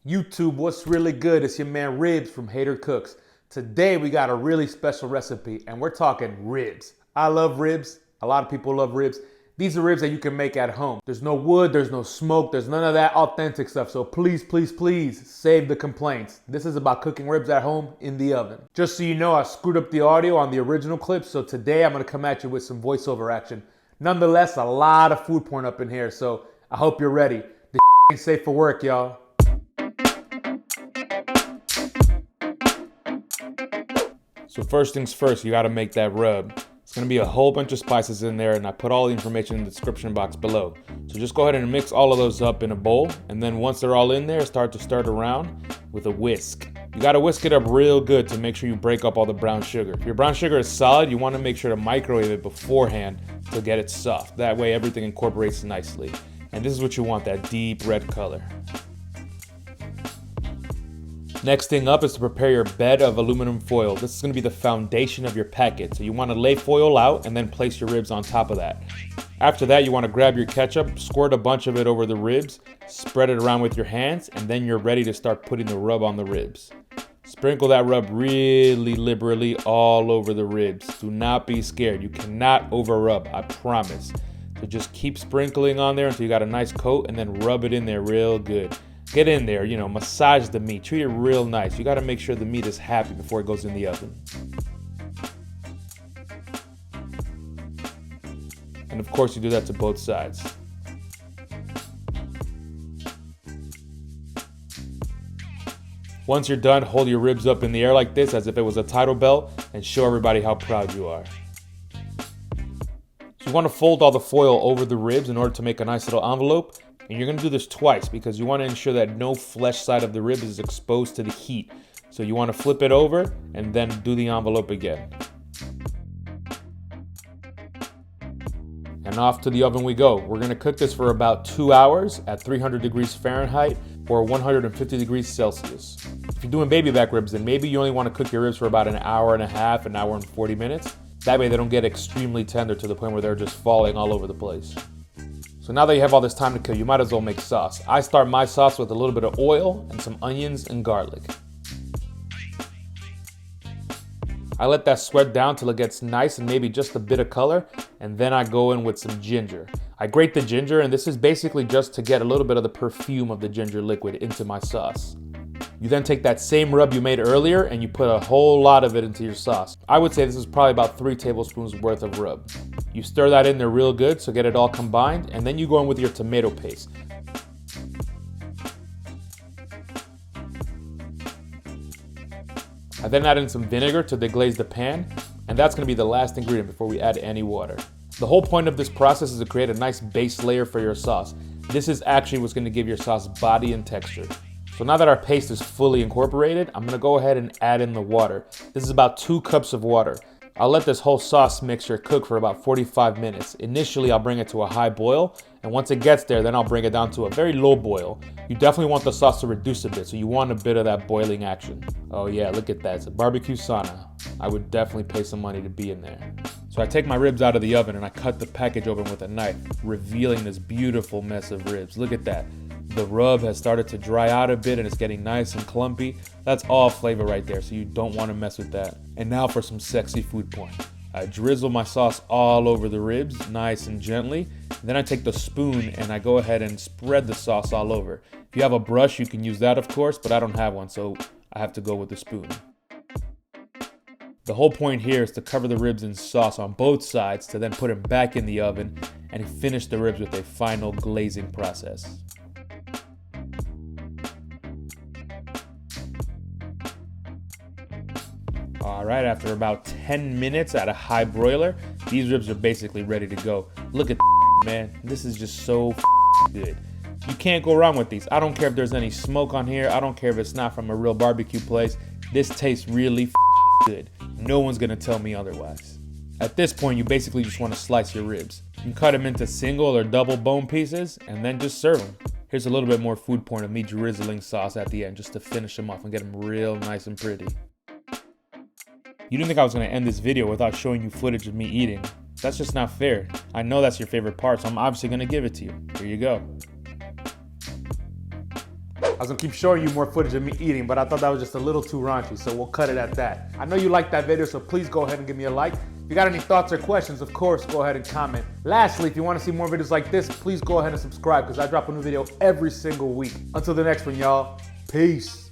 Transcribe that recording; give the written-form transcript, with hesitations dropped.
YouTube, what's really good? It's your man Ribs from Hater Cooks. Today we got a really special recipe and we're talking ribs. I love ribs. A lot of people love ribs. These are ribs that you can make at home. There's no wood, there's no smoke, there's none of that authentic stuff. So please, please, please save the complaints. This is about cooking ribs at home in the oven. Just so you know, I screwed up the audio on the original clip. So today I'm gonna come at you with some voiceover action. Nonetheless, a lot of food porn up in here. So I hope you're ready. This ain't safe for work, y'all. So first things first, you gotta make that rub. It's gonna be a whole bunch of spices in there, and I put all the information in the description box below. So just go ahead and mix all of those up in a bowl, and then once they're all in there, start to stir around with a whisk. You gotta whisk it up real good to make sure you break up all the brown sugar. If your brown sugar is solid, you wanna make sure to microwave it beforehand to get it soft. That way everything incorporates nicely. And this is what you want, that deep red color. Next thing up is to prepare your bed of aluminum foil. This is going to be the foundation of your packet. So you want to lay foil out and then place your ribs on top of that. After that, you want to grab your ketchup, squirt a bunch of it over the ribs, spread it around with your hands, and then you're ready to start putting the rub on the ribs. Sprinkle that rub really liberally all over the ribs. Do not be scared. You cannot over rub, I promise. So just keep sprinkling on there until you got a nice coat and then rub it in there real good. Get in there, massage the meat, treat it real nice. You gotta make sure the meat is happy before it goes in the oven. And of course you do that to both sides. Once you're done, hold your ribs up in the air like this as if it was a title belt and show everybody how proud you are. So you wanna fold all the foil over the ribs in order to make a nice little envelope. And you're gonna do this twice because you wanna ensure that no flesh side of the rib is exposed to the heat. So you wanna flip it over and then do the envelope again. And off to the oven we go. We're gonna cook this for about 2 hours at 300 degrees Fahrenheit or 150 degrees Celsius. If you're doing baby back ribs, then maybe you only wanna cook your ribs for about an hour and a half, an hour and 40 minutes. That way they don't get extremely tender to the point where they're just falling all over the place. So now that you have all this time to kill, you might as well make sauce. I start my sauce with a little bit of oil and some onions and garlic. I let that sweat down till it gets nice and maybe just a bit of color, and then I go in with some ginger. I grate the ginger, and this is basically just to get a little bit of the perfume of the ginger liquid into my sauce. You then take that same rub you made earlier and you put a whole lot of it into your sauce. I would say this is probably about 3 tablespoons worth of rub. You stir that in there real good so get it all combined, and then you go in with your tomato paste. I then add in some vinegar to deglaze the pan, and that's gonna be the last ingredient before we add any water. The whole point of this process is to create a nice base layer for your sauce. This is actually what's gonna give your sauce body and texture. So now that our paste is fully incorporated, I'm gonna go ahead and add in the water. This is about 2 cups of water. I'll let this whole sauce mixture cook for about 45 minutes. Initially, I'll bring it to a high boil, and once it gets there, then I'll bring it down to a very low boil. You definitely want the sauce to reduce a bit, so you want a bit of that boiling action. Oh yeah, look at that, it's a barbecue sauna. I would definitely pay some money to be in there. So I take my ribs out of the oven and I cut the package open with a knife, revealing this beautiful mess of ribs. Look at that. The rub has started to dry out a bit and it's getting nice and clumpy. That's all flavor right there, so you don't want to mess with that. And now for some sexy food porn. I drizzle my sauce all over the ribs, nice and gently. Then I take the spoon and I go ahead and spread the sauce all over. If you have a brush, you can use that of course, but I don't have one, so I have to go with the spoon. The whole point here is to cover the ribs in sauce on both sides to then put them back in the oven and finish the ribs with a final glazing process. Alright, after about 10 minutes at a high broiler, these ribs are basically ready to go. Look at man, this is just so good. You can't go wrong with these. I don't care if there's any smoke on here, I don't care if it's not from a real barbecue place. This tastes really good. No one's gonna tell me otherwise. At this point, you basically just want to slice your ribs. You can cut them into single or double bone pieces and then just serve them. Here's a little bit more food porn of me drizzling sauce at the end just to finish them off and get them real nice and pretty. You didn't think I was going to end this video without showing you footage of me eating. That's just not fair. I know that's your favorite part, so I'm obviously going to give it to you. Here you go. I was gonna keep showing you more footage of me eating, but I thought that was just a little too raunchy, so we'll cut it at that. I know you liked that video, so please go ahead and give me a like. If you got any thoughts or questions, of course, go ahead and comment. Lastly, if you wanna see more videos like this, please go ahead and subscribe, because I drop a new video every single week. Until the next one, y'all, peace.